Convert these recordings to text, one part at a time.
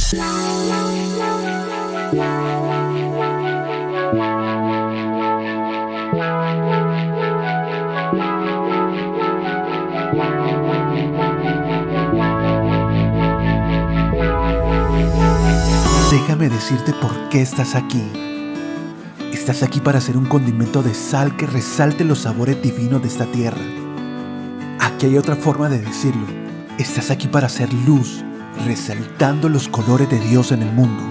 Déjame decirte por qué estás aquí. Estás aquí para ser un condimento de sal que resalte los sabores divinos de esta tierra. Aquí hay otra forma de decirlo. Estás aquí para hacer luz, resaltando los colores de Dios en el mundo.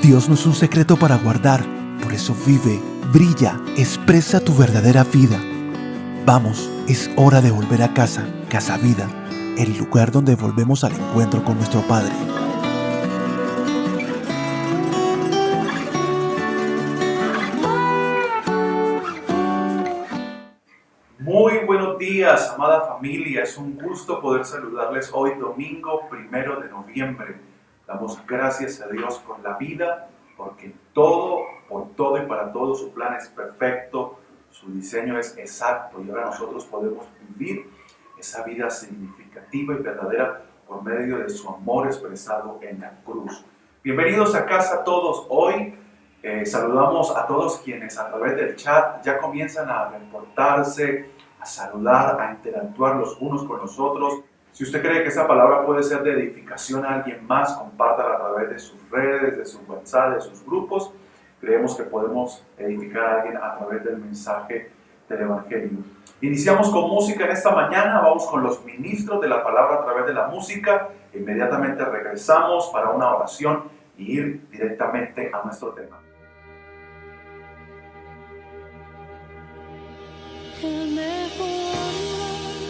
Dios no es un secreto para guardar, por eso vive, brilla, expresa tu verdadera vida. Vamos, es hora de volver a casa, Casa Vida, el lugar donde volvemos al encuentro con nuestro Padre. Muy buenos días, amada familia. Es un gusto poder saludarles hoy, domingo 1 de noviembre. Damos gracias a Dios por la vida, porque todo, por todo y para todo su plan es perfecto, su diseño es exacto y ahora nosotros podemos vivir esa vida significativa y verdadera por medio de su amor expresado en la cruz. Bienvenidos a casa todos. Hoy saludamos a todos quienes a través del chat ya comienzan a reportarse, a saludar, a interactuar los unos con los otros. Si usted cree que esta palabra puede ser de edificación a alguien más, compártala a través de sus redes, de su WhatsApp, de sus grupos. Creemos que podemos edificar a alguien a través del mensaje del Evangelio. Iniciamos con música en esta mañana, vamos con los ministros de la palabra a través de la música. Inmediatamente regresamos para una oración y ir directamente a nuestro tema. El mejor lugar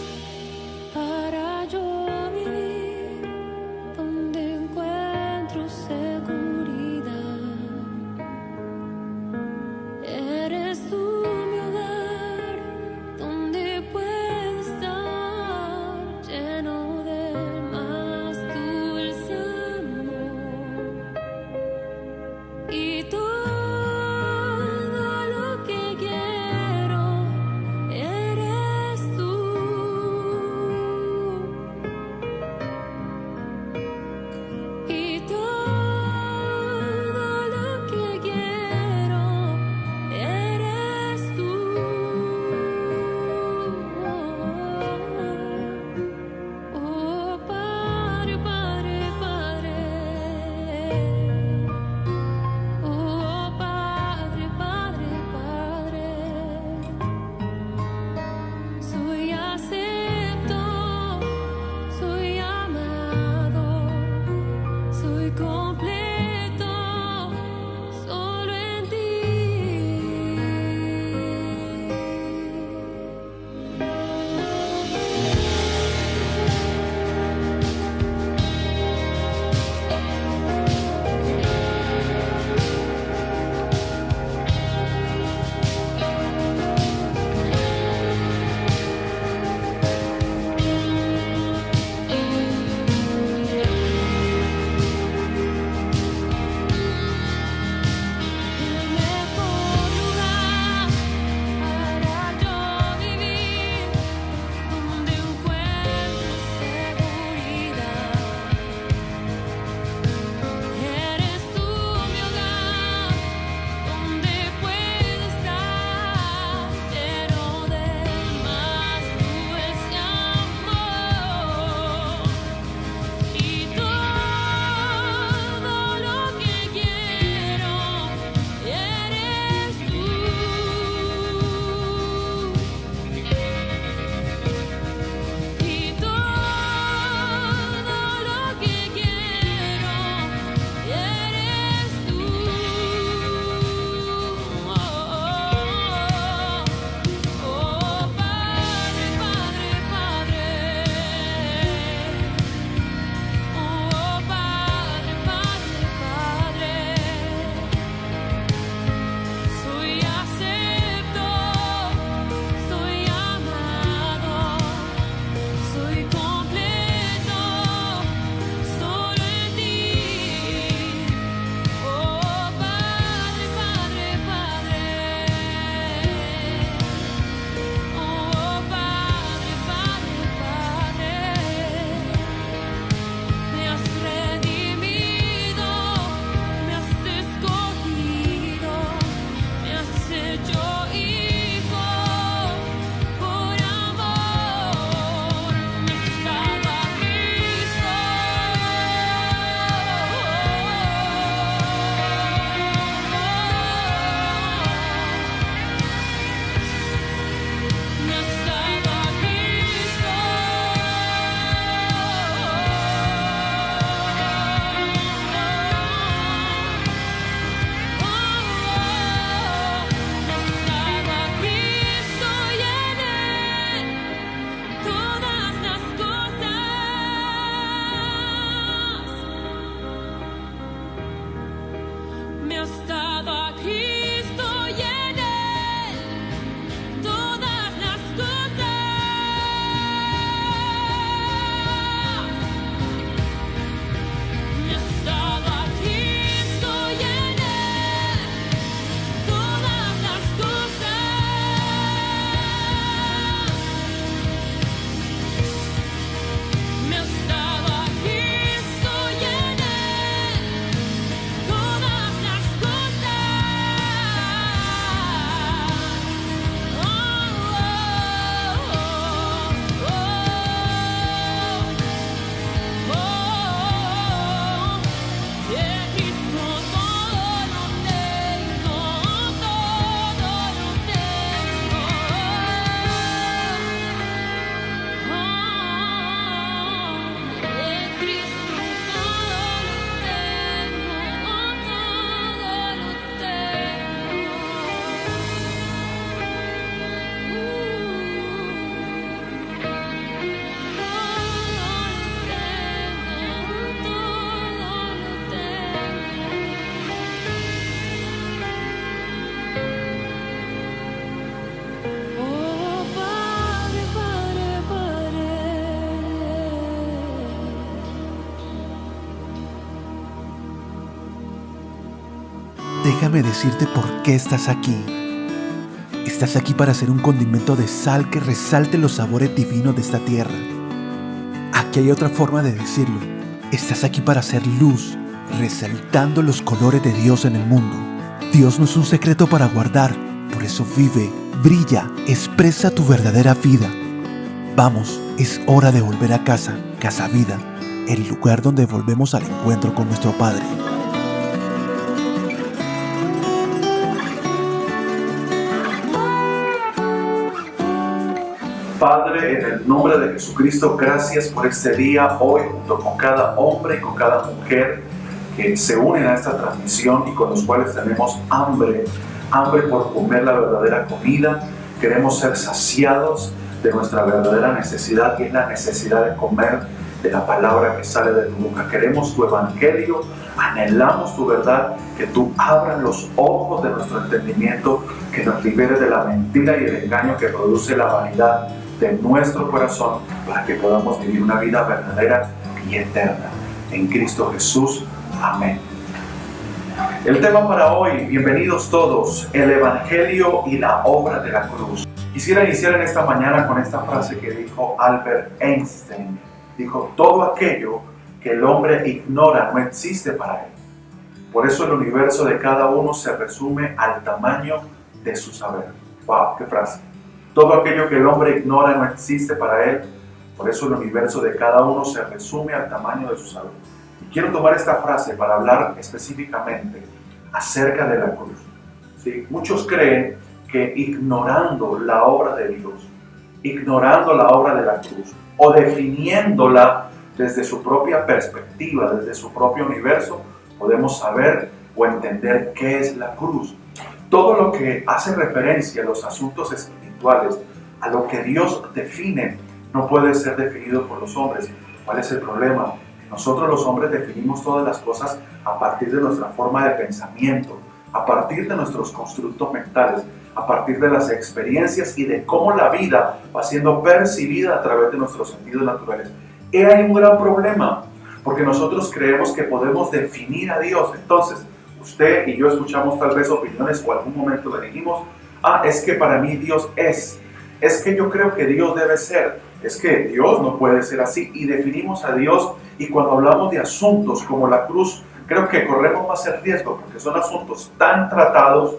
para yo vivir, donde encuentro seguridad. Eres tú mi hogar, donde puedo estar lleno del más dulce amor. Y todo lo que quiero eres Déjame decirte por qué estás aquí. Estás aquí para ser un condimento de sal que resalte los sabores divinos de esta tierra. Aquí hay otra forma de decirlo. Estás aquí para hacer luz, resaltando los colores de Dios en el mundo. Dios no es un secreto para guardar, por eso vive, brilla, expresa tu verdadera vida. Vamos, es hora de volver a casa, Casa Vida, el lugar donde volvemos al encuentro con nuestro Padre. Padre, en el nombre de Jesucristo, gracias por este día hoy, junto con cada hombre y con cada mujer que se unen a esta transmisión y con los cuales tenemos hambre por comer la verdadera comida. Queremos ser saciados de nuestra verdadera necesidad, y es la necesidad de comer de la palabra que sale de tu boca. Queremos tu evangelio, anhelamos tu verdad, que tú abras los ojos de nuestro entendimiento, que nos libere de la mentira y el engaño que produce la vanidad de nuestro corazón, para que podamos vivir una vida verdadera y eterna. En Cristo Jesús. Amén. El tema para hoy, bienvenidos todos, el Evangelio y la obra de la cruz. Quisiera iniciar en esta mañana con esta frase que dijo Albert Einstein. Dijo: todo aquello que el hombre ignora no existe para él. Por eso el universo de cada uno se resume al tamaño de su saber. ¡Wow! ¡Qué frase! Todo aquello que el hombre ignora no existe para él. Por eso el universo de cada uno se resume al tamaño de su saber. Y quiero tomar esta frase para hablar específicamente acerca de la cruz. ¿Sí? Muchos creen que ignorando la obra de Dios, ignorando la obra de la cruz, o definiéndola desde su propia perspectiva, desde su propio universo, podemos saber o entender qué es la cruz. Todo lo que hace referencia a los asuntos espirituales, a lo que Dios define, no puede ser definido por los hombres. ¿Cuál es el problema? Nosotros los hombres definimos todas las cosas a partir de nuestra forma de pensamiento, a partir de nuestros constructos mentales, a partir de las experiencias y de cómo la vida va siendo percibida a través de nuestros sentidos naturales. Y hay un gran problema, porque nosotros creemos que podemos definir a Dios. Entonces, usted y yo escuchamos tal vez opiniones o algún momento le dijimos: es que para mí Dios es que yo creo que Dios debe ser, es que Dios no puede ser así, y definimos a Dios. Y cuando hablamos de asuntos como la cruz, creo que corremos más el riesgo, porque son asuntos tan tratados,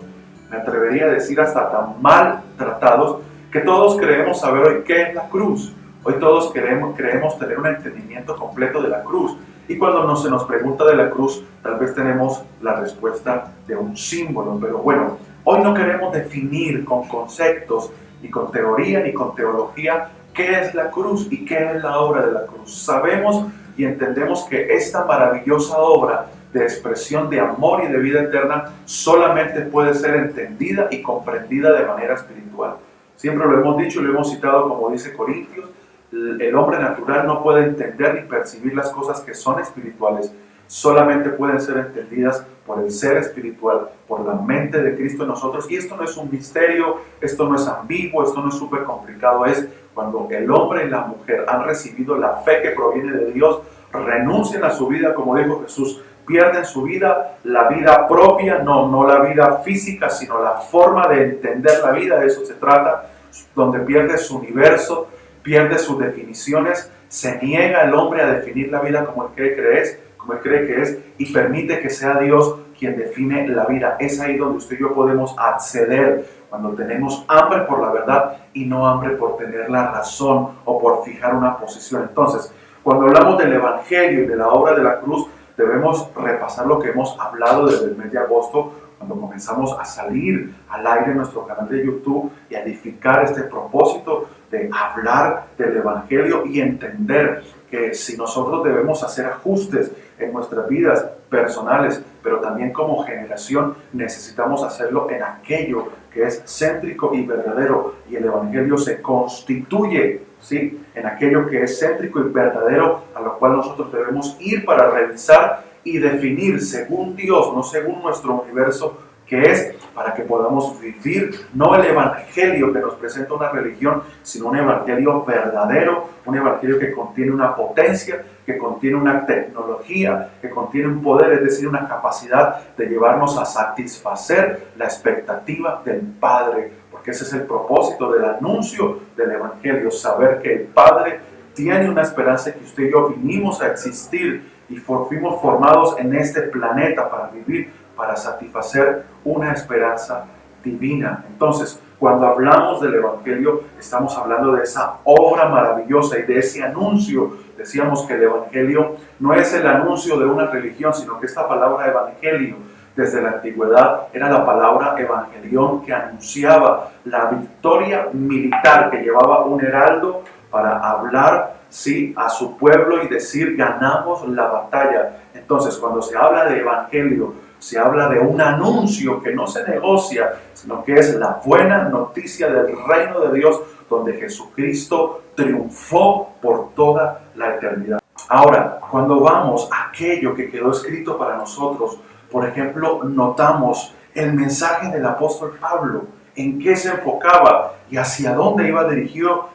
me atrevería a decir hasta tan mal tratados, que todos creemos saber hoy qué es la cruz. Hoy todos creemos tener un entendimiento completo de la cruz. Y cuando se nos pregunta de la cruz, tal vez tenemos la respuesta de un símbolo. Pero bueno, hoy no queremos definir con conceptos, ni con teoría, ni con teología, qué es la cruz y qué es la obra de la cruz. Sabemos y entendemos que esta maravillosa obra de expresión de amor y de vida eterna solamente puede ser entendida y comprendida de manera espiritual. Siempre lo hemos dicho y lo hemos citado, como dice Corintios: el hombre natural no puede entender ni percibir las cosas que son espirituales, solamente pueden ser entendidas por el ser espiritual, por la mente de Cristo en nosotros. Y esto no es un misterio, esto no es ambiguo, esto no es súper complicado. Es cuando el hombre y la mujer han recibido la fe que proviene de Dios, renuncian a su vida, como dijo Jesús, pierden su vida, la vida propia, no la vida física, sino la forma de entender la vida. De eso se trata, donde pierde su universo, pierde sus definiciones, se niega el hombre a definir la vida como él cree que es, y permite que sea Dios quien define la vida. Es ahí donde usted y yo podemos acceder, cuando tenemos hambre por la verdad y no hambre por tener la razón o por fijar una posición. Entonces, cuando hablamos del Evangelio y de la obra de la cruz, debemos repasar lo que hemos hablado desde el mes de agosto, cuando comenzamos a salir al aire en nuestro canal de YouTube y a edificar este propósito de hablar del Evangelio y entender que si nosotros debemos hacer ajustes en nuestras vidas personales, pero también como generación, necesitamos hacerlo en aquello que es céntrico y verdadero, y el Evangelio se constituye, ¿sí?, en aquello que es céntrico y verdadero, a lo cual nosotros debemos ir para revisar y definir según Dios, no según nuestro universo, que es para que podamos vivir no el evangelio que nos presenta una religión, sino un evangelio verdadero, un evangelio que contiene una potencia, que contiene una tecnología, que contiene un poder, es decir, una capacidad de llevarnos a satisfacer la expectativa del Padre, porque ese es el propósito del anuncio del evangelio, saber que el Padre tiene una esperanza, que usted y yo vinimos a existir y fuimos formados en este planeta para vivir, para satisfacer una esperanza divina. Entonces, cuando hablamos del evangelio, estamos hablando de esa obra maravillosa y de ese anuncio. Decíamos que el evangelio no es el anuncio de una religión, sino que esta palabra evangelio, desde la antigüedad, era la palabra evangelión, que anunciaba la victoria militar, que llevaba un heraldo para hablar, sí, a su pueblo y decir: ganamos la batalla. Entonces, cuando se habla de evangelio, se habla de un anuncio que no se negocia, sino que es la buena noticia del reino de Dios, donde Jesucristo triunfó por toda la eternidad. Ahora, cuando vamos a aquello que quedó escrito para nosotros, por ejemplo, notamos el mensaje del apóstol Pablo, en qué se enfocaba y hacia dónde iba dirigido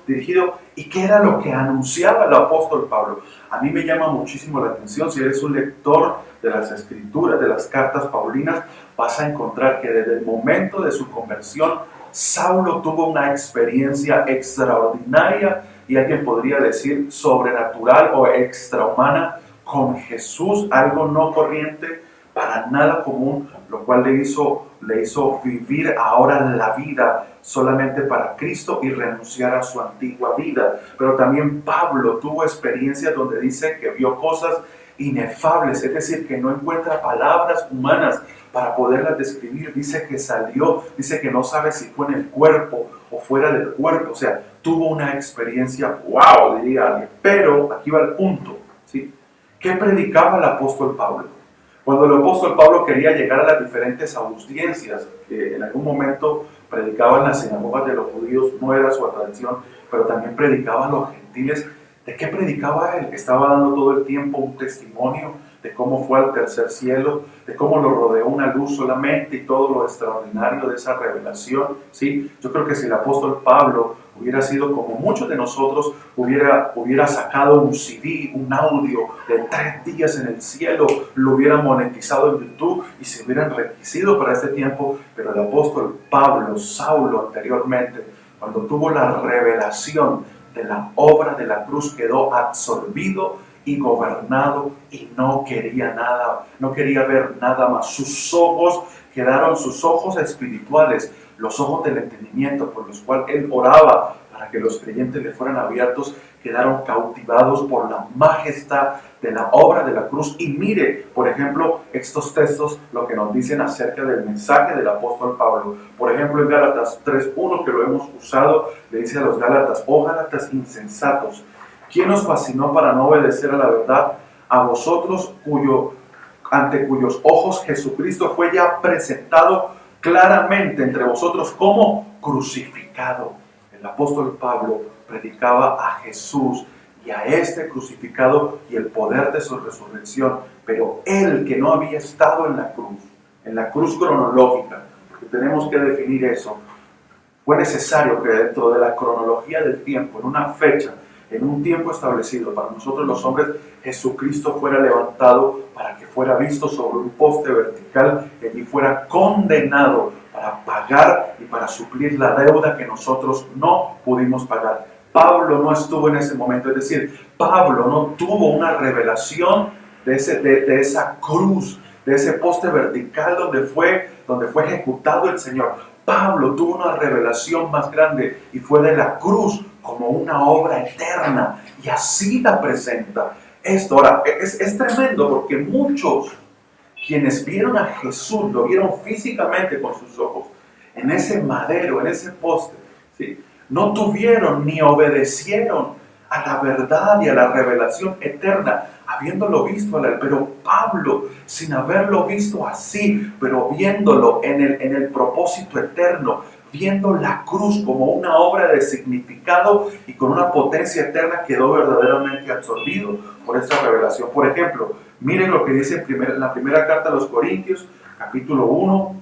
y qué era lo que anunciaba el apóstol Pablo. A mí me llama muchísimo la atención. Si eres un lector de las escrituras, de las cartas paulinas, vas a encontrar que desde el momento de su conversión, Saulo tuvo una experiencia extraordinaria y alguien podría decir sobrenatural o extrahumana con Jesús, algo no corriente, para nada común, lo cual le hizo vivir ahora la vida solamente para Cristo y renunciar a su antigua vida. Pero también Pablo tuvo experiencias donde dice que vio cosas inefables, es decir, que no encuentra palabras humanas para poderlas describir. Dice que salió, dice que no sabe si fue en el cuerpo o fuera del cuerpo, o sea, tuvo una experiencia, wow, diría alguien. Pero aquí va el punto, ¿sí? ¿Qué predicaba el apóstol Pablo? Cuando el apóstol Pablo quería llegar a las diferentes audiencias, que en algún momento predicaba en las sinagogas de los judíos, no era su tradición, pero también predicaba a los gentiles. ¿De qué predicaba él? Estaba dando todo el tiempo un testimonio de cómo fue al tercer cielo, de cómo lo rodeó una luz solamente y todo lo extraordinario de esa revelación, ¿sí? Yo creo que si el apóstol Pablo hubiera sido como muchos de nosotros, hubiera sacado un CD, un audio de 3 días en el cielo, lo hubiera monetizado en YouTube y se hubiera enriquecido para este tiempo. Pero el apóstol Pablo, Saulo anteriormente, cuando tuvo la revelación de la obra de la cruz, quedó absorbido y gobernado y no quería nada, no quería ver nada más. Sus ojos quedaron, sus ojos espirituales, los ojos del entendimiento por los cuales él oraba para que los creyentes le fueran abiertos, quedaron cautivados por la majestad de la obra de la cruz. Y mire, por ejemplo, estos textos lo que nos dicen acerca del mensaje del apóstol Pablo. Por ejemplo, en Gálatas 3:1, que lo hemos usado, le dice a los Gálatas: oh Gálatas insensatos, ¿quién os fascinó para no obedecer a la verdad? A vosotros ante cuyos ojos Jesucristo fue ya presentado claramente entre vosotros como crucificado. El apóstol Pablo predicaba a Jesús y a este crucificado y el poder de su resurrección. Pero él, que no había estado en la cruz cronológica, porque tenemos que definir eso, fue necesario que dentro de la cronología del tiempo, en una fecha, en un tiempo establecido para nosotros los hombres, Jesucristo fuera levantado para que fuera visto sobre un poste vertical y allí fuera condenado para pagar y para suplir la deuda que nosotros no pudimos pagar. Pablo no estuvo en ese momento, es decir, Pablo no tuvo una revelación de esa cruz, de ese poste vertical donde fue ejecutado el Señor. Pablo tuvo una revelación más grande y fue de la cruz como una obra eterna, y así la presenta. Esto ahora es tremendo, porque muchos quienes vieron a Jesús, lo vieron físicamente con sus ojos, en ese madero, en ese poste, ¿sí? No tuvieron ni obedecieron a la verdad y a la revelación eterna, habiéndolo visto, pero Pablo, sin haberlo visto así, pero viéndolo en el propósito eterno, viendo la cruz como una obra de significado y con una potencia eterna, quedó verdaderamente absorbido por esta revelación. Por ejemplo, miren lo que dice en la primera carta a los Corintios, capítulo 1,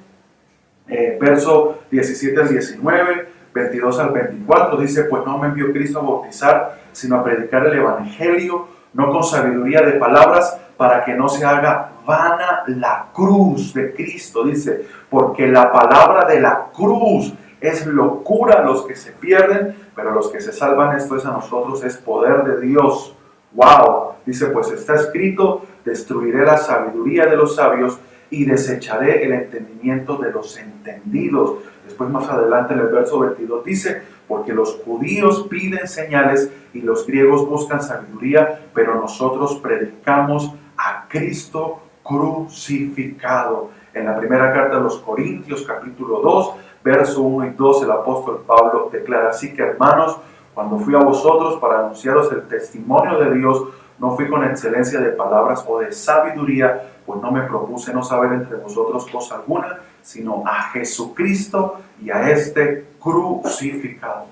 Verso 17 al 19, 22 al 24, dice: pues no me envió Cristo a bautizar, sino a predicar el Evangelio, no con sabiduría de palabras, para que no se haga vana la cruz de Cristo. Dice: porque la palabra de la cruz es locura a los que se pierden, pero a los que se salvan, esto es a nosotros, es poder de Dios. ¡Wow! Dice: pues está escrito: destruiré la sabiduría de los sabios y desecharé el entendimiento de los entendidos. Después, más adelante, en el verso 22 dice: porque los judíos piden señales y los griegos buscan sabiduría, pero nosotros predicamos a Cristo crucificado. En la primera carta de los Corintios, capítulo 2, verso 1 y 2, el apóstol Pablo declara: así que, hermanos, cuando fui a vosotros para anunciaros el testimonio de Dios, no fui con excelencia de palabras o de sabiduría, pues no me propuse no saber entre vosotros cosa alguna, sino a Jesucristo y a este crucificado.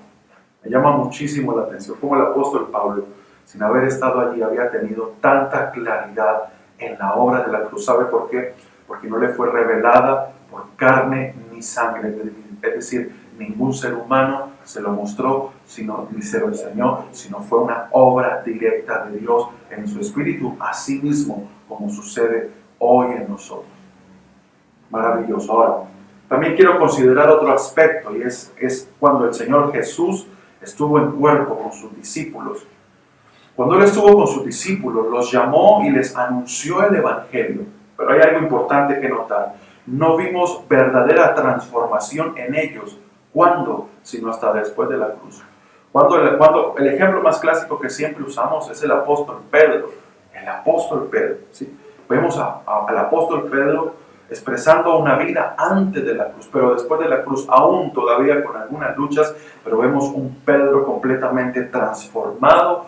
Me llama muchísimo la atención cómo el apóstol Pablo, sin haber estado allí, había tenido tanta claridad en la obra de la cruz. ¿Sabe por qué? Porque no le fue revelada por carne ni sangre, es decir, ningún ser humano se lo mostró, ni se lo enseñó, sino fue una obra directa de Dios en su espíritu, así mismo como sucede hoy en nosotros. Maravilloso. Ahora, también quiero considerar otro aspecto, y es cuando el Señor Jesús estuvo en cuerpo con sus discípulos. Cuando Él estuvo con sus discípulos, los llamó y les anunció el Evangelio. Pero hay algo importante que notar: no vimos verdadera transformación en ellos. ¿Cuándo? Sino hasta después de la cruz. Cuando el ejemplo más clásico que siempre usamos es el apóstol Pedro. El apóstol Pedro, ¿sí? Vemos al apóstol Pedro expresando una vida antes de la cruz, pero después de la cruz, aún todavía con algunas luchas, pero vemos un Pedro completamente transformado,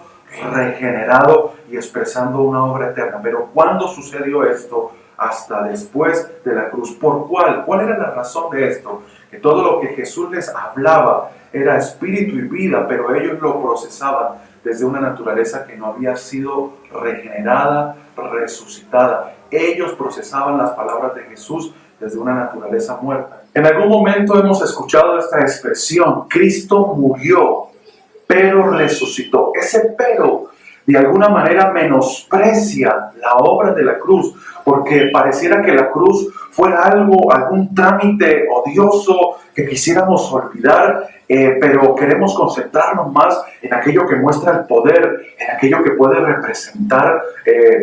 regenerado y expresando una obra eterna. Pero ¿cuándo sucedió esto? Hasta después de la cruz. ¿Por cuál? ¿Cuál era la razón de esto? Que todo lo que Jesús les hablaba era espíritu y vida, pero ellos lo procesaban desde una naturaleza que no había sido regenerada, resucitada. Ellos procesaban las palabras de Jesús desde una naturaleza muerta. En algún momento hemos escuchado esta expresión: Cristo murió, pero resucitó. Ese pero de alguna manera menosprecia la obra de la cruz, porque pareciera que la cruz fuera algún trámite odioso que quisiéramos olvidar, pero queremos concentrarnos más en aquello que muestra el poder, en aquello que puede representar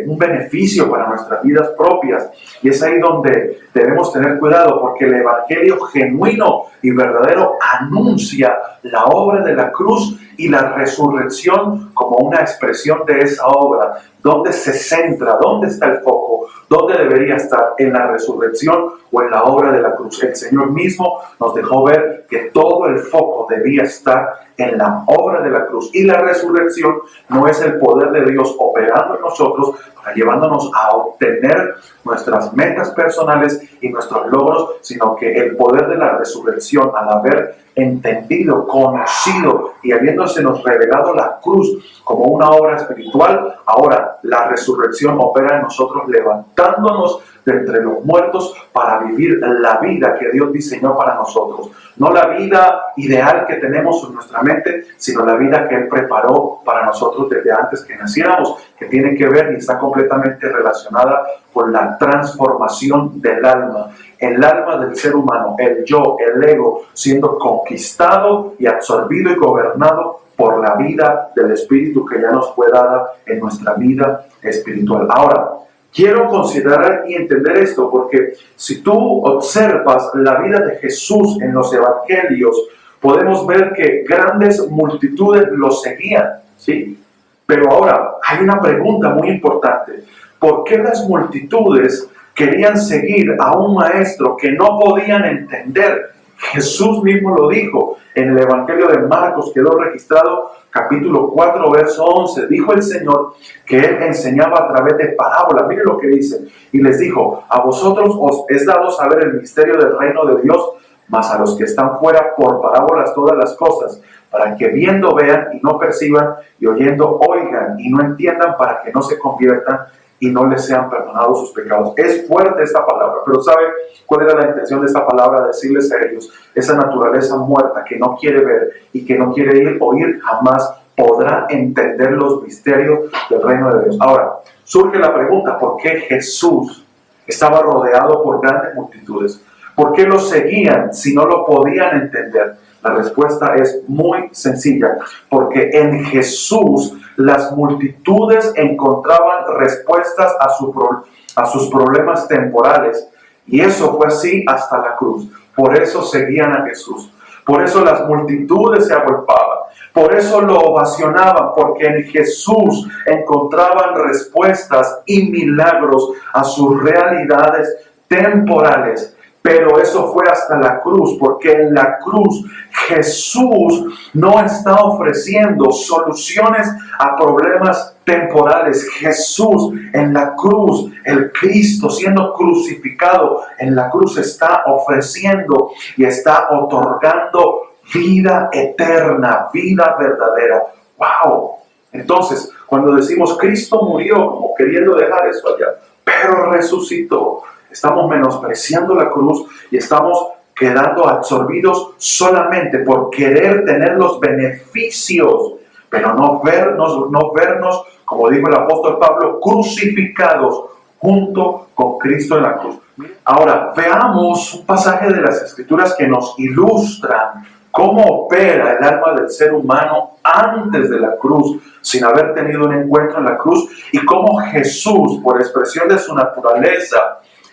un beneficio para nuestras vidas propias. Y es ahí donde debemos tener cuidado, porque el Evangelio genuino y verdadero anuncia la obra de la cruz y la resurrección como una expresión de esa obra. ¿Dónde se centra? ¿Dónde está el foco? ¿Dónde debería estar? ¿En la resurrección o en la obra de la cruz? El Señor mismo nos dejó ver que todo el foco debía estar en la obra de la cruz. Y la resurrección no es el poder de Dios operando en nosotros, llevándonos a obtener nuestras metas personales y nuestros logros, sino que el poder de la resurrección, al haber entendido, conocido y habiéndosenos revelado la cruz como una obra espiritual, ahora la resurrección opera en nosotros, levantándonos de entre los muertos para vivir la vida que Dios diseñó para nosotros. No la vida ideal que tenemos en nuestra mente, sino la vida que Él preparó para nosotros desde antes que naciéramos, que tiene que ver y está completamente relacionada con la transformación del alma. El alma del ser humano, el yo, el ego, siendo conquistado y absorbido y gobernado por la vida del Espíritu que ya nos fue dada en nuestra vida espiritual. Ahora, quiero considerar y entender esto, porque si tú observas la vida de Jesús en los evangelios, podemos ver que grandes multitudes lo seguían, ¿sí? Pero ahora hay una pregunta muy importante: ¿por qué las multitudes querían seguir a un maestro que no podían entender? Jesús mismo lo dijo en el Evangelio de Marcos, quedó registrado, capítulo 4, verso 11. Dijo el Señor que Él enseñaba a través de parábolas. Miren lo que dice. Y les dijo: a vosotros os es dado saber el misterio del reino de Dios, mas a los que están fuera por parábolas todas las cosas, para que viendo vean y no perciban, y oyendo oigan y no entiendan, para que no se conviertan y no les sean perdonados sus pecados. Es fuerte esta palabra, pero ¿sabe cuál era la intención de esta palabra? Decirles a ellos, esa naturaleza muerta que no quiere ver y que no quiere oír, jamás podrá entender los misterios del reino de Dios. Ahora, surge la pregunta, ¿por qué Jesús estaba rodeado por grandes multitudes? ¿Por qué lo seguían si no lo podían entender? La respuesta es muy sencilla, porque en Jesús las multitudes encontraban respuestas a sus problemas temporales, y eso fue así hasta la cruz. Por eso seguían a Jesús, por eso las multitudes se agolpaban, por eso lo ovacionaban, porque en Jesús encontraban respuestas y milagros a sus realidades temporales. Pero eso fue hasta la cruz, porque en la cruz Jesús no está ofreciendo soluciones a problemas temporales. Jesús en la cruz, el Cristo siendo crucificado en la cruz, está ofreciendo y está otorgando vida eterna, vida verdadera. ¡Wow! Entonces, cuando decimos Cristo murió, como queriendo dejar eso allá, pero resucitó, estamos menospreciando la cruz y estamos quedando absorbidos solamente por querer tener los beneficios, pero no vernos, como dijo el apóstol Pablo, crucificados junto con Cristo en la cruz. Ahora, veamos un pasaje de las Escrituras que nos ilustran cómo opera el alma del ser humano antes de la cruz, sin haber tenido un encuentro en la cruz, y cómo Jesús, por expresión de su naturaleza,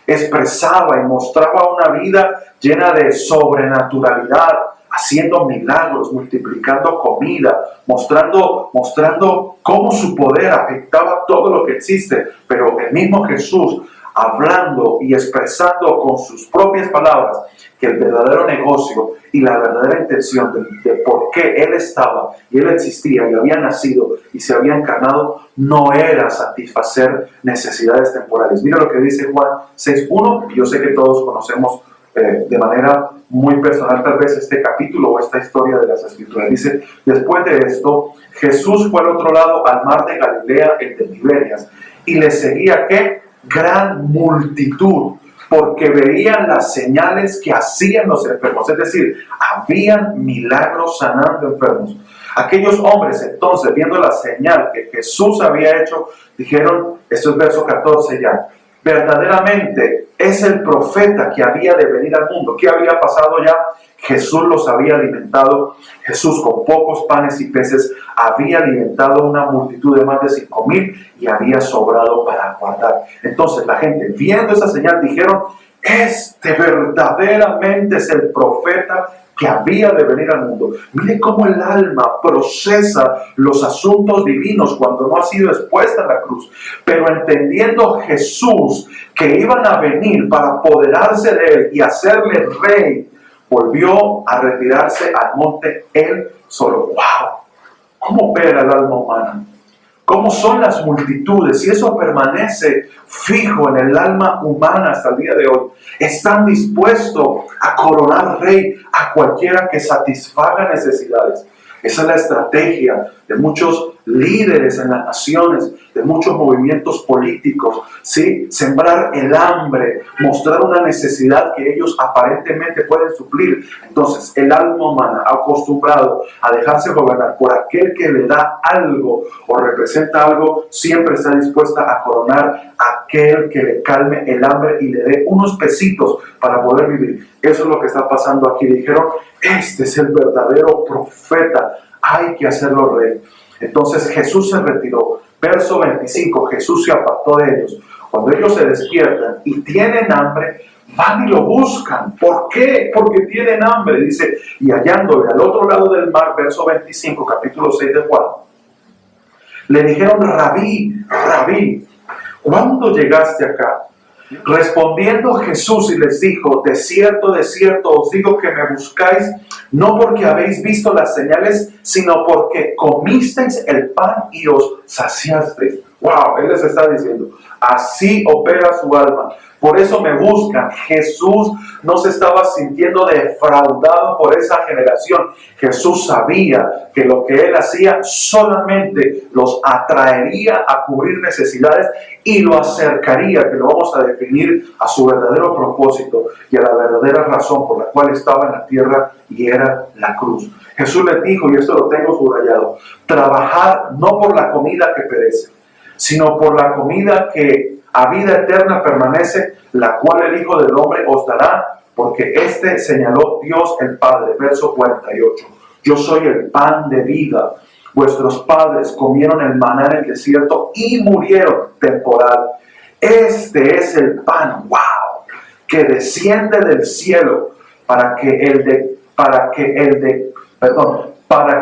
expresaba y mostraba una vida llena de sobrenaturalidad, haciendo milagros, multiplicando comida, mostrando cómo su poder afectaba todo lo que existe. Pero el mismo Jesús, hablando y expresando con sus propias palabras que el verdadero negocio y la verdadera intención de por qué Él estaba y Él existía y había nacido y se había encarnado, no era satisfacer necesidades temporales. Mira lo que dice Juan 6:1, y yo sé que todos conocemos de manera muy personal tal vez este capítulo o esta historia de las Escrituras. Dice, después de esto, Jesús fue al otro lado, al mar de Galilea, el de Tiberias, y le seguía, ¿qué? Gran multitud, porque veían las señales que hacían los enfermos, es decir, habían milagros sanando enfermos. Aquellos hombres entonces, viendo la señal que Jesús había hecho, dijeron, esto es verso 14 ya, verdaderamente es el profeta que había de venir al mundo. ¿Qué había pasado ya? Jesús los había alimentado. Jesús con pocos panes y peces había alimentado una multitud de más de 5,000 y había sobrado para guardar. Entonces la gente, viendo esa señal, dijeron, este verdaderamente es el profeta que había de venir al mundo. Mire cómo el alma procesa los asuntos divinos cuando no ha sido expuesta en la cruz. Pero entendiendo Jesús que iban a venir para apoderarse de él y hacerle rey, volvió a retirarse al monte él solo. ¡Wow! ¿Cómo opera el alma humana? ¿Cómo son las multitudes? Y eso permanece fijo en el alma humana hasta el día de hoy. Están dispuestos a coronar rey a cualquiera que satisfaga necesidades. Esa es la estrategia de muchos líderes en las naciones, de muchos movimientos políticos, ¿sí? Sembrar el hambre, mostrar una necesidad que ellos aparentemente pueden suplir. Entonces, el alma humana, acostumbrado a dejarse gobernar por aquel que le da algo o representa algo, siempre está dispuesta a coronar a aquel que le calme el hambre y le dé unos pesitos para poder vivir. Eso es lo que está pasando aquí. Dijeron, este es el verdadero profeta, hay que hacerlo rey. Entonces Jesús se retiró. Verso 25, Jesús se apartó de ellos. Cuando ellos se despiertan y tienen hambre, van y lo buscan. ¿Por qué? Porque tienen hambre. Dice, y hallándole al otro lado del mar, verso 25, capítulo 6 de Juan, le dijeron, Rabí, Rabí, ¿cuándo llegaste acá? Respondiendo Jesús y les dijo, de cierto os digo que me buscáis, no porque habéis visto las señales, sino porque comisteis el pan y os saciasteis. Wow, Él les está diciendo, así opera su alma. Por eso me buscan. Jesús no se estaba sintiendo defraudado por esa generación. Jesús sabía que lo que Él hacía solamente los atraería a cubrir necesidades y lo acercaría, que lo vamos a definir, a su verdadero propósito y a la verdadera razón por la cual estaba en la tierra, y era la cruz. Jesús les dijo, y esto lo tengo subrayado, trabajad no por la comida que perece, sino por la comida que a vida eterna permanece, la cual el Hijo del Hombre os dará, porque este señaló Dios el Padre. Verso 48. Yo soy el pan de vida. Vuestros padres comieron el maná en el desierto y murieron. Temporal. Este es el pan, wow, que desciende del cielo para que el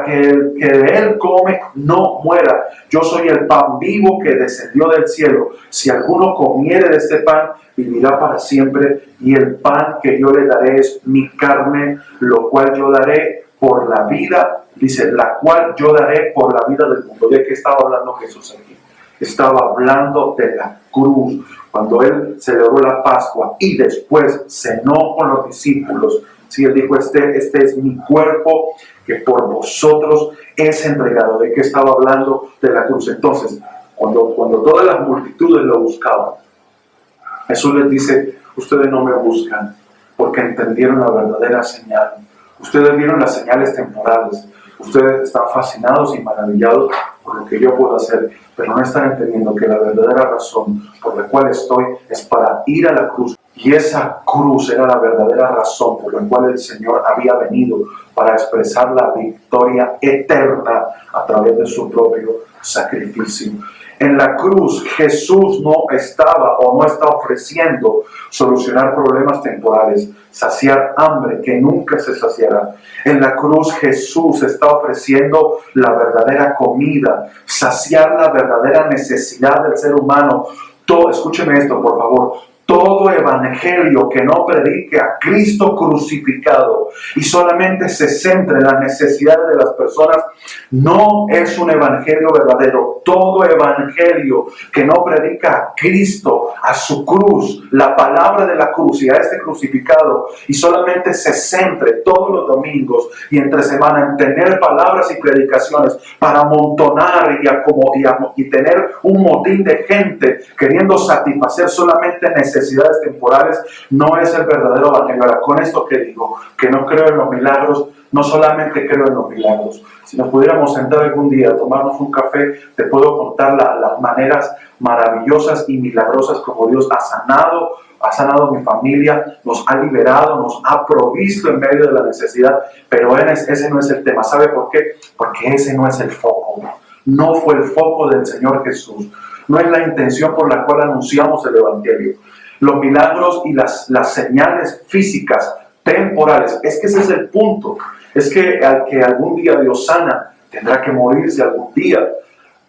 que de él come no muera. Yo soy el pan vivo que descendió del cielo. Si alguno comiere de este pan, vivirá para siempre. Y el pan que yo le daré es mi carne, lo cual yo daré por la vida. Dice, la cual yo daré por la vida del mundo. ¿De qué estaba hablando Jesús aquí? Estaba hablando de la cruz. Cuando Él celebró la Pascua y después cenó con los discípulos, sí, Él dijo, este es mi cuerpo que por vosotros es entregado. ¿De qué estaba hablando? De la cruz. Entonces, cuando todas las multitudes lo buscaban, Jesús les dice, ustedes no me buscan porque entendieron la verdadera señal. Ustedes vieron las señales temporales. Ustedes están fascinados y maravillados por lo que yo puedo hacer, pero no están entendiendo que la verdadera razón por la cual estoy es para ir a la cruz. Y esa cruz era la verdadera razón por la cual el Señor había venido, para expresar la victoria eterna a través de su propio sacrificio. En la cruz Jesús no estaba o no está ofreciendo solucionar problemas temporales, saciar hambre que nunca se saciará. En la cruz Jesús está ofreciendo la verdadera comida, saciar la verdadera necesidad del ser humano. Escúcheme esto, por favor. Todo evangelio que no predique a Cristo crucificado y solamente se centre en las necesidades de las personas, no es un evangelio verdadero. Todo evangelio que no predica a Cristo, a su cruz, la palabra de la cruz y a este crucificado, y solamente se centre todos los domingos y entre semana en tener palabras y predicaciones para amontonar y tener un motín de gente queriendo satisfacer solamente necesidades temporales, no es el verdadero evangelio. Ahora, con esto que digo, que no creo en los milagros, no solamente creo en los milagros. Si nos pudiéramos sentar algún día a tomarnos un café, te puedo contar las maneras maravillosas y milagrosas como Dios ha sanado mi familia, nos ha liberado, nos ha provisto en medio de la necesidad, pero ese no es el tema. ¿Sabe por qué? Porque ese no es el foco. No fue el foco del Señor Jesús. No es la intención por la cual anunciamos el evangelio. Los milagros y las señales físicas temporales, es que ese es el punto. Es que al que algún día Dios sana, tendrá que morirse algún día.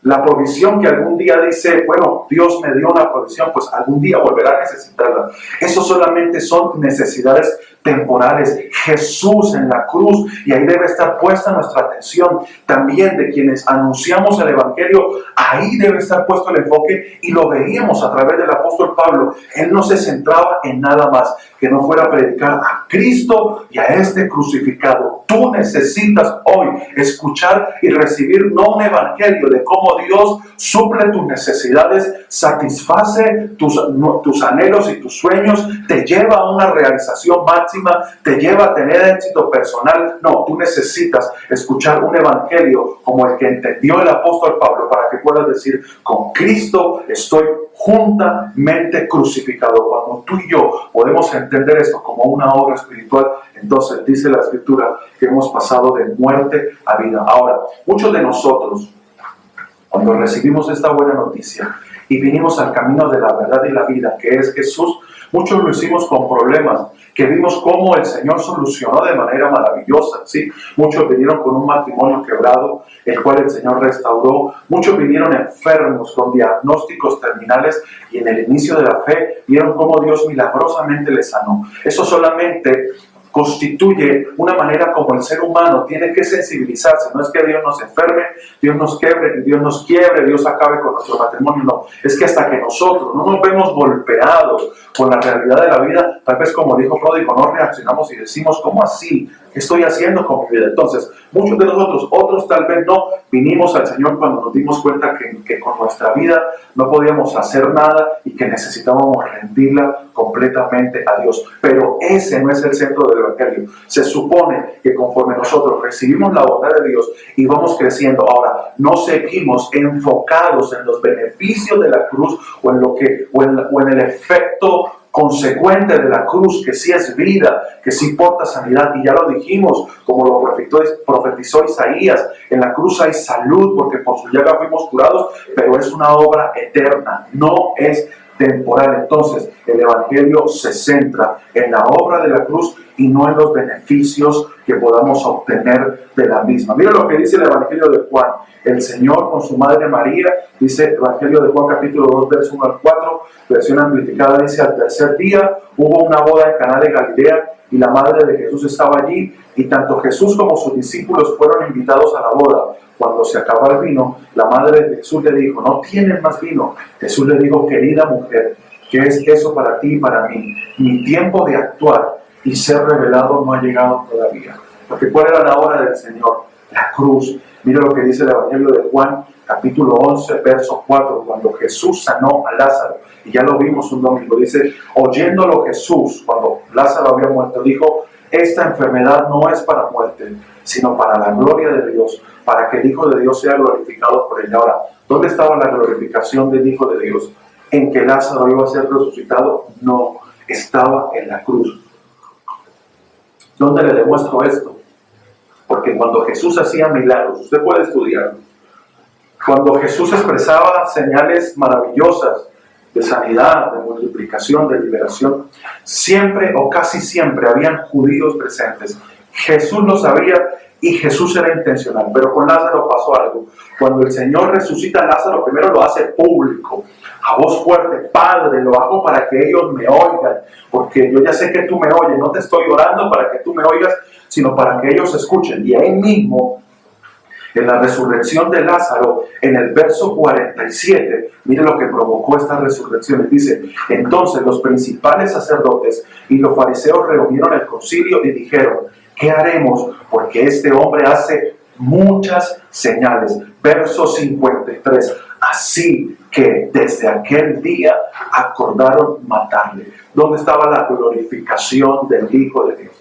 La provisión que algún día dice, bueno, Dios me dio una provisión, pues algún día volverá a necesitarla. Eso solamente son necesidades temporales. Jesús en la cruz, y ahí debe estar puesta nuestra atención también de quienes anunciamos el evangelio. Ahí debe estar puesto el enfoque, y lo veíamos a través del apóstol Pablo. Él no se centraba en nada más que no fuera a predicar a Cristo y a este crucificado. Tú necesitas hoy escuchar y recibir no un evangelio de cómo Dios suple tus necesidades, satisface tus anhelos y tus sueños, te lleva a una realización máxima, te lleva a tener éxito personal. No, tú necesitas escuchar un evangelio como el que entendió el apóstol Pablo, para que puedas decir, con Cristo estoy juntamente crucificado. Cuando tú y yo podemos entender esto como una obra espiritual, entonces dice la Escritura que hemos pasado de muerte a vida. Ahora, muchos de nosotros, cuando recibimos esta buena noticia y vinimos al camino de la verdad y la vida, que es Jesús, muchos lo hicimos con problemas que vimos cómo el Señor solucionó de manera maravillosa, ¿sí? Muchos vinieron con un matrimonio quebrado, el cual el Señor restauró. Muchos vinieron enfermos con diagnósticos terminales, y en el inicio de la fe vieron cómo Dios milagrosamente les sanó. Eso solamente constituye una manera como el ser humano tiene que sensibilizarse. No es que Dios nos enferme, Dios nos quiebre, Dios acabe con nuestro matrimonio, no. Es que hasta que nosotros no nos vemos golpeados con la realidad de la vida, tal vez como dijo Pródigo, no reaccionamos y decimos, ¿cómo así? ¿Qué estoy haciendo con mi vida? Entonces, muchos de nosotros, otros tal vez no, vinimos al Señor cuando nos dimos cuenta que con nuestra vida no podíamos hacer nada y que necesitábamos rendirla completamente a Dios. Pero ese no es el centro del Evangelio. Se supone que conforme nosotros recibimos la bondad de Dios y vamos creciendo, ahora no seguimos enfocados en los beneficios de la cruz o en el efecto consecuente de la cruz, que sí es vida, que sí porta sanidad, y ya lo dijimos, como lo profetizó Isaías, en la cruz hay salud, porque por su llaga fuimos curados, pero es una obra eterna, no es temporal. Entonces, el Evangelio se centra en la obra de la cruz y no en los beneficios que podamos obtener de la misma. Mira lo que dice el Evangelio de Juan. El Señor con su Madre María, dice Evangelio de Juan capítulo 2, verso 1 al 4, versión amplificada, dice: al tercer día hubo una boda en Caná de Galilea y la madre de Jesús estaba allí, y tanto Jesús como sus discípulos fueron invitados a la boda. Cuando se acabó el vino, la madre de Jesús le dijo: ¿no tienen más vino? Jesús le dijo: querida mujer, ¿qué es eso para ti y para mí? Mi tiempo de actuar y ser revelado no ha llegado todavía. Porque ¿cuál era la hora del Señor? La cruz. Mira lo que dice el Evangelio de Juan, capítulo 11, verso 4, cuando Jesús sanó a Lázaro, y ya lo vimos un domingo, dice: oyéndolo Jesús, cuando Lázaro había muerto, dijo: esta enfermedad no es para muerte, sino para la gloria de Dios, para que el Hijo de Dios sea glorificado por ella. Ahora, ¿dónde estaba la glorificación del Hijo de Dios? ¿En que Lázaro iba a ser resucitado? No, estaba en la cruz. ¿Dónde le demuestro esto? Porque cuando Jesús hacía milagros, usted puede estudiarlo, cuando Jesús expresaba señales maravillosas de sanidad, de multiplicación, de liberación, siempre o casi siempre habían judíos presentes. Jesús lo sabía y Jesús era intencional. Pero con Lázaro pasó algo. Cuando el Señor resucita a Lázaro, primero lo hace público, a voz fuerte: Padre, lo hago para que ellos me oigan, porque yo ya sé que tú me oyes, no te estoy orando para que tú me oigas, sino para que ellos escuchen. Y ahí mismo, en la resurrección de Lázaro, en el verso 47, mire lo que provocó esta resurrección. Dice: entonces los principales sacerdotes y los fariseos reunieron el concilio y dijeron: ¿qué haremos? Porque este hombre hace muchas señales. Verso 53. Así que desde aquel día acordaron matarle. ¿Dónde estaba la glorificación del Hijo de Dios?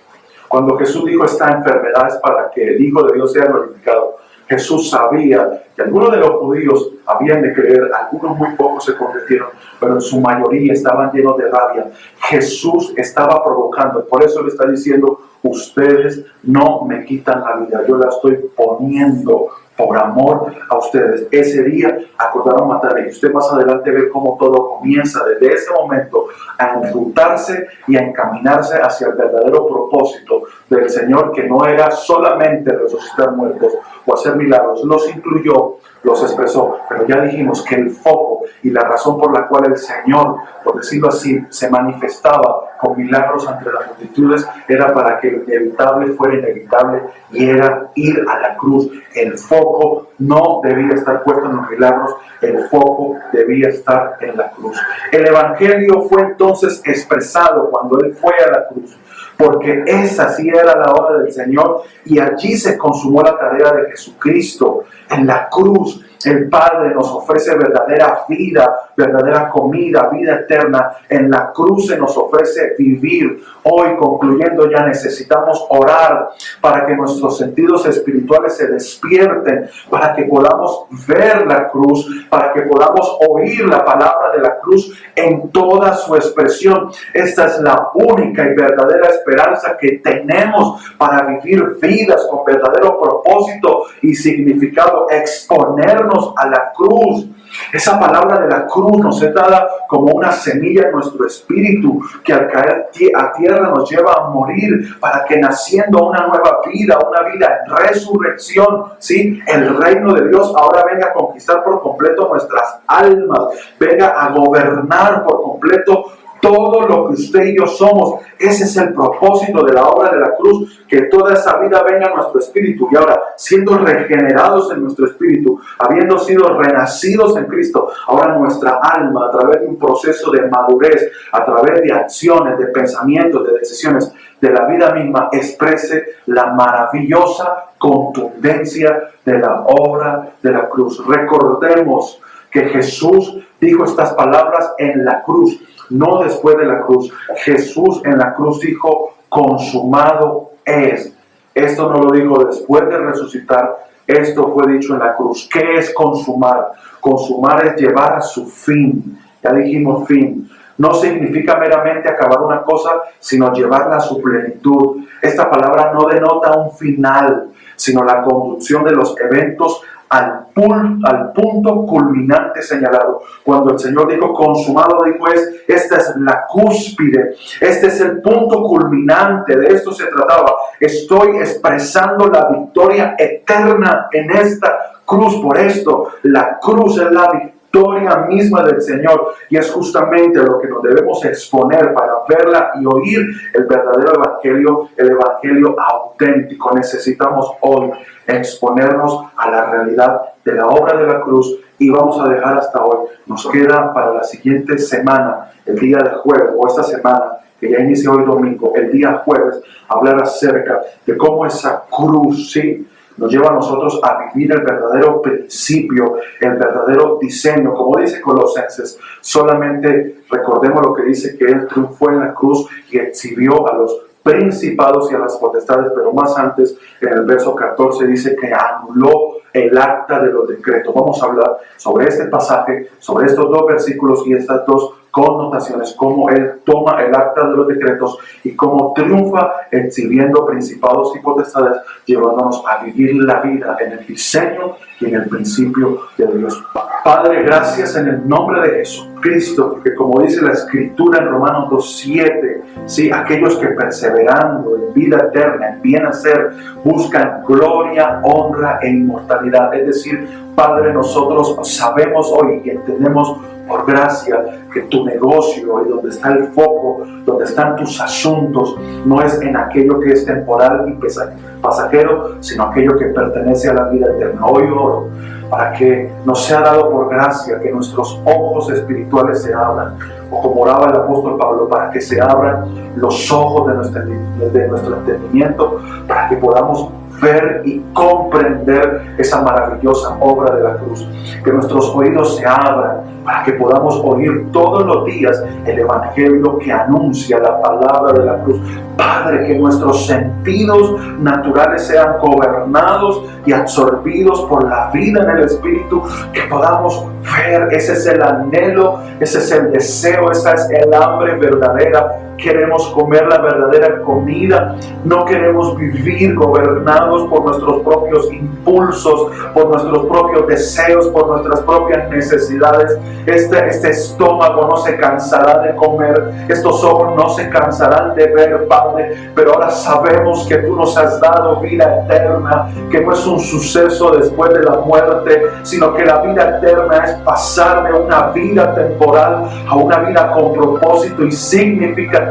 Cuando Jesús dijo: esta enfermedad es para que el Hijo de Dios sea glorificado, Jesús sabía que algunos de los judíos habían de creer, algunos muy pocos se convirtieron, pero en su mayoría estaban llenos de rabia. Jesús estaba provocando, por eso le está diciendo: ustedes no me quitan la vida, yo la estoy poniendo por amor a ustedes. Ese día acordaron matarle, y usted más adelante ve cómo todo comienza desde ese momento a enrutarse y a encaminarse hacia el verdadero propósito del Señor, que no era solamente resucitar muertos o hacer milagros. Los incluyó, los expresó, pero ya dijimos que el foco y la razón por la cual el Señor, por decirlo así, se manifestaba con milagros ante las multitudes era para que lo inevitable fuera inevitable, y era ir a la cruz. El foco no debía estar puesto en los milagros, el foco debía estar en la cruz. El Evangelio fue entonces expresado cuando Él fue a la cruz, porque esa sí era la hora del Señor, y allí se consumó la tarea de Jesucristo. En la cruz el Padre nos ofrece verdadera vida, verdadera comida, vida eterna. En la cruz se nos ofrece vivir. Hoy, concluyendo ya, necesitamos orar para que nuestros sentidos espirituales se despierten, para que podamos ver la cruz, para que podamos oír la palabra de la cruz en toda su expresión. Esta es la única y verdadera esperanza que tenemos para vivir vidas con verdadero propósito y significado. Exponernos a la cruz. Esa palabra de la cruz nos es dada como una semilla en nuestro espíritu, que al caer a tierra nos lleva a morir, para que naciendo una nueva vida, una vida en resurrección, ¿sí?, el reino de Dios ahora venga a conquistar por completo nuestras almas, venga a gobernar por completo todo lo que usted y yo somos. Ese es el propósito de la obra de la cruz, que toda esa vida venga a nuestro espíritu. Y ahora, siendo regenerados en nuestro espíritu, habiendo sido renacidos en Cristo, ahora nuestra alma, a través de un proceso de madurez, a través de acciones, de pensamientos, de decisiones, de la vida misma, exprese la maravillosa contundencia de la obra de la cruz. Recordemos que Jesús dijo estas palabras en la cruz, no después de la cruz. Jesús en la cruz dijo, consumado es. Esto no lo dijo después de resucitar, esto fue dicho en la cruz. ¿Qué es consumar? Consumar es llevar a su fin. Ya dijimos fin. No significa meramente acabar una cosa, sino llevarla a su plenitud. Esta palabra no denota un final, sino la conducción de los eventos al punto culminante señalado. Cuando el Señor dijo consumado, dijo esta es la cúspide, este es el punto culminante, de esto se trataba. Estoy expresando la victoria eterna en esta cruz. Por esto, la cruz es la victoria misma del Señor, y es justamente lo que nos debemos exponer para verla y oír el verdadero evangelio, el evangelio auténtico. Necesitamos hoy exponernos a la realidad de la obra de la cruz, y vamos a dejar hasta hoy. Nos queda para la siguiente semana, el día del jueves, o esta semana que ya inicia hoy domingo, el día jueves, hablar acerca de cómo esa cruz, sí, nos lleva a nosotros a vivir el verdadero principio, el verdadero diseño. Como dice Colosenses, solamente recordemos lo que dice, que Él triunfó en la cruz y exhibió a los principados y a las potestades, pero más antes, en el verso 14, dice que anuló el acta de los decretos. Vamos a hablar sobre este pasaje, sobre estos dos versículos y estas dos connotaciones, cómo Él toma el acta de los decretos y cómo triunfa exhibiendo principados y potestades, llevándonos a vivir la vida en el diseño y en el principio de Dios. Padre, gracias en el nombre de Jesucristo, porque como dice la Escritura en Romanos 2:7, sí, aquellos que perseverando en vida eterna, en bien hacer, buscan gloria, honra e inmortalidad. Es decir, Padre, nosotros sabemos hoy y entendemos por gracia que tu negocio y donde está el foco, donde están tus asuntos, no es en aquello que es temporal y pasajero, sino aquello que pertenece a la vida eterna. Hoy oro para que nos sea dado por gracia que nuestros ojos espirituales se abran, o como oraba el apóstol Pablo, para que se abran los ojos de nuestro entendimiento, para que podamos ver y comprender esa maravillosa obra de la cruz. Que nuestros oídos se abran para que podamos oír todos los días el evangelio que anuncia la palabra de la cruz. Padre, que nuestros sentidos naturales sean gobernados y absorbidos por la vida en el Espíritu, que podamos ver. Ese es el anhelo, ese es el deseo, esa es el hambre verdadera. Queremos comer la verdadera comida, no queremos vivir gobernados por nuestros propios impulsos, por nuestros propios deseos, por nuestras propias necesidades. Este estómago no se cansará de comer, estos ojos no se cansarán de ver, Padre, pero ahora sabemos que tú nos has dado vida eterna, que no es un suceso después de la muerte, sino que la vida eterna es pasar de una vida temporal a una vida con propósito y significativa.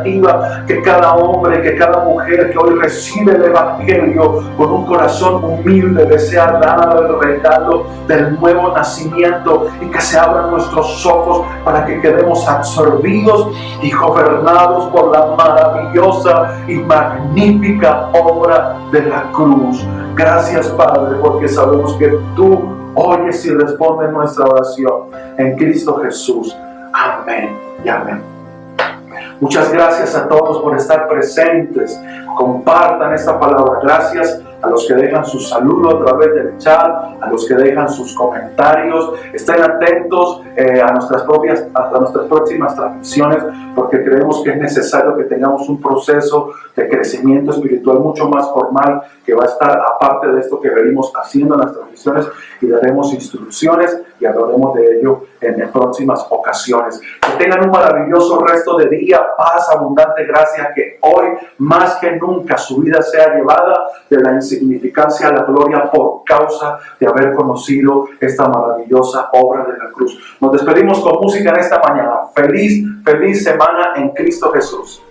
Que cada hombre, que cada mujer que hoy recibe el evangelio con un corazón humilde desea dar el regalo del nuevo nacimiento, y que se abran nuestros ojos para que quedemos absorbidos y gobernados por la maravillosa y magnífica obra de la cruz. Gracias, Padre, porque sabemos que tú oyes y respondes nuestra oración en Cristo Jesús. Amén y amén. Muchas gracias a todos por estar presentes. Compartan esta palabra. Gracias a los que dejan su saludo a través del chat, a los que dejan sus comentarios. Estén atentos a nuestras próximas transmisiones, porque creemos que es necesario que tengamos un proceso de crecimiento espiritual mucho más formal, que va a estar aparte de esto que venimos haciendo en las transmisiones. peticiones y daremos instrucciones y hablaremos de ello en próximas ocasiones. Que tengan un maravilloso resto de día, paz, abundante gracia, que hoy más que nunca su vida sea llevada de la insignificancia a la gloria por causa de haber conocido esta maravillosa obra de la cruz. Nos despedimos con música en esta mañana. Feliz semana en Cristo Jesús.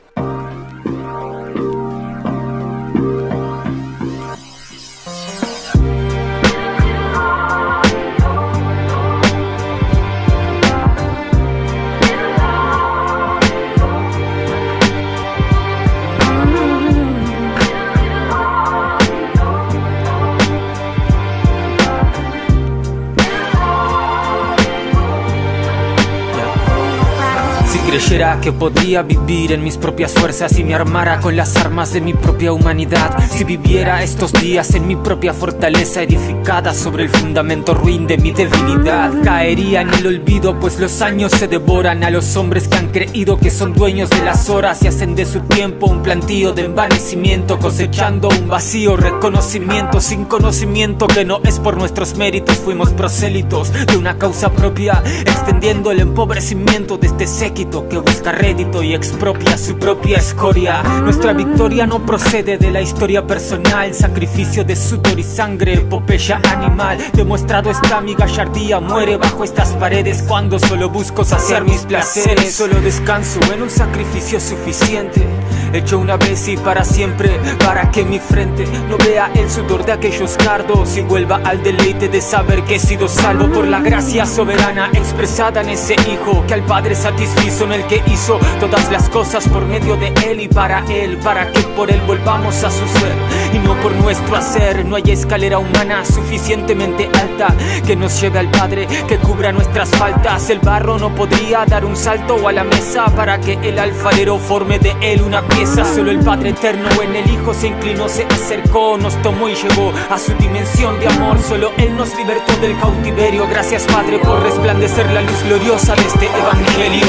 Creyera que podría vivir en mis propias fuerzas y me armara con las armas de mi propia humanidad. Si viviera estos días en mi propia fortaleza edificada sobre el fundamento ruin de mi debilidad, caería en el olvido, pues los años se devoran a los hombres que han creído que son dueños de las horas y hacen de su tiempo un plantío de envanecimiento, cosechando un vacío reconocimiento sin conocimiento que no es por nuestros méritos. Fuimos prosélitos de una causa propia, extendiendo el empobrecimiento de este séquito que busca rédito y expropia su propia escoria. Nuestra victoria no procede de la historia personal, sacrificio de sudor y sangre, epopeya animal. Demostrado está mi gallardía, muere bajo estas paredes cuando solo busco saciar mis placeres. Solo descanso en un sacrificio suficiente, hecho una vez y para siempre, para que mi frente no vea el sudor de aquellos cardos y vuelva al deleite de saber que he sido salvo por la gracia soberana expresada en ese Hijo que al Padre satisfizo, en el que hizo todas las cosas por medio de Él y para Él, para que por Él volvamos a su ser y no por nuestro hacer. No hay escalera humana suficientemente alta que nos lleve al Padre, que cubra nuestras faltas. El barro no podría dar un salto o a la mesa para que el alfarero forme de él una pieza. Solo el Padre eterno en el Hijo se inclinó, se acercó, nos tomó y llevó a su dimensión de amor. Solo Él nos libertó del cautiverio. Gracias, Padre, por resplandecer la luz gloriosa de este evangelio.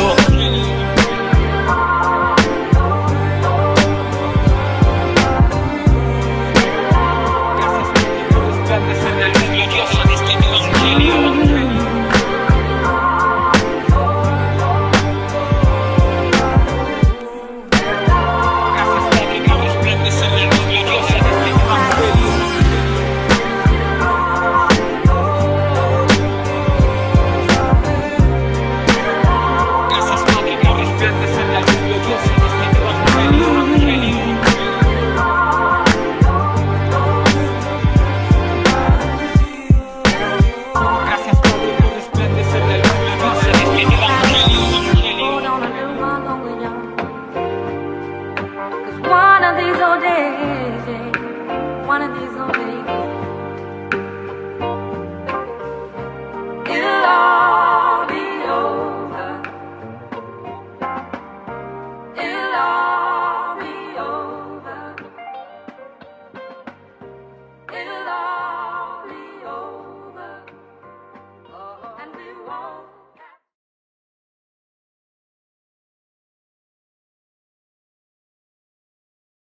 One of these old days,